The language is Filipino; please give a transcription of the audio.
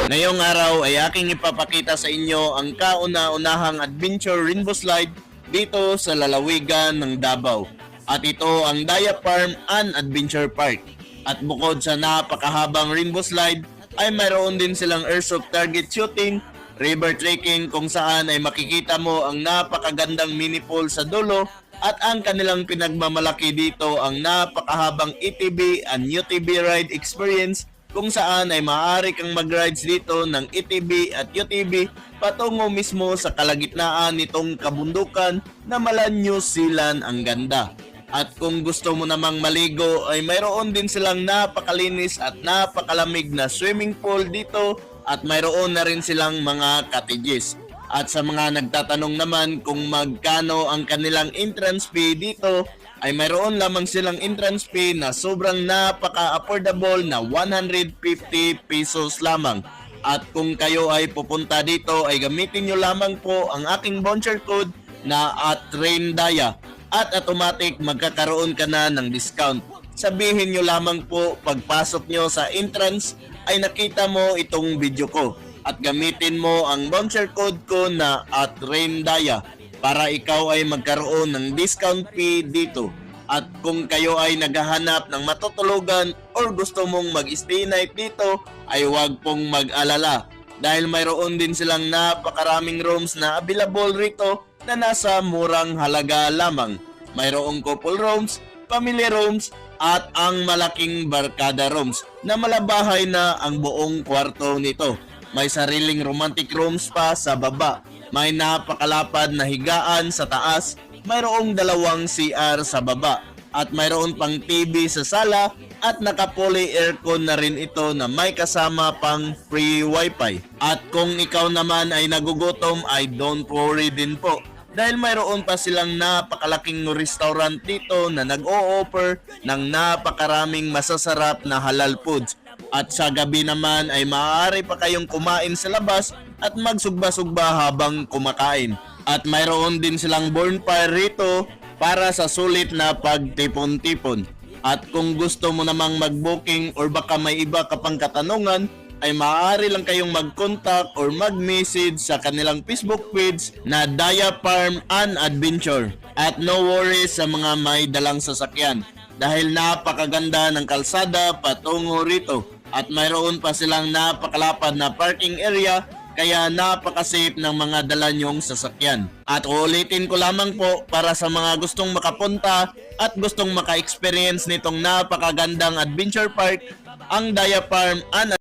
Ngayong araw ay aking ipapakita sa inyo ang kauna-unahang adventure rainbow slide dito sa lalawigan ng Davao. At ito ang Daya Farm and Adventure Park. At bukod sa napakahabang rainbow slide ay mayroon din silang airsoft target shooting, river trekking kung saan ay makikita mo ang napakagandang mini pool sa dulo at ang kanilang pinagmamalaki dito ang napakahabang ATV and UTV ride experience kung saan ay maaari kang mag-rides dito ng ATV at UTV patungo mismo sa kalagitnaan nitong kabundukan na mala New Zealand ang ganda. At kung gusto mo namang maligo ay mayroon din silang napakalinis at napakalamig na swimming pool dito at mayroon na rin silang mga cottages. At sa mga nagtatanong naman kung magkano ang kanilang entrance fee dito, ay mayroon lamang silang entrance fee na sobrang napaka-affordable na 150 pesos lamang. At kung kayo ay pupunta dito ay gamitin nyo lamang po ang aking voucher code na @RainDaya at automatic magkakaroon ka na ng discount. Sabihin nyo lamang po pagpasok nyo sa entrance ay nakita mo itong video ko at gamitin mo ang voucher code ko na @RainDaya para ikaw ay magkaroon ng discount fee dito. At kung kayo ay naghahanap ng matutulugan or gusto mong mag-stay night dito ay huwag pong mag-alala dahil mayroon din silang napakaraming rooms na available rito na nasa murang halaga lamang. Mayroong couple rooms, family rooms at ang malaking barkada rooms na malabahay na ang buong kwarto nito. May sariling romantic rooms pa sa baba. May napakalapad na higaan sa taas, mayroong dalawang CR sa baba, at mayroon pang TV sa sala at naka-fully aircon na rin ito na may kasama pang free wifi. At kung ikaw naman ay nagugutom ay don't worry din po. Dahil mayroon pa silang napakalaking restaurant dito na nag-o-offer ng napakaraming masasarap na halal foods. At sa gabi naman ay maaari pa kayong kumain sa labas at magsugba-sugba habang kumakain. At mayroon din silang bonfire rito para sa sulit na pagtipon-tipon. At kung gusto mo namang mag-booking or baka may iba ka pang katanungan, ay maaari lang kayong mag-contact or mag-message sa kanilang Facebook page na Daya Farm and Adventure. At no worries sa mga may dalang sasakyan dahil napakaganda ng kalsada patungo rito. At mayroon pa silang napakalapad na parking area kaya napaka-safe ng mga dala nyong sasakyan. At ulitin ko lamang po para sa mga gustong makapunta at gustong maka-experience nitong napakagandang adventure park, ang Daya Farm and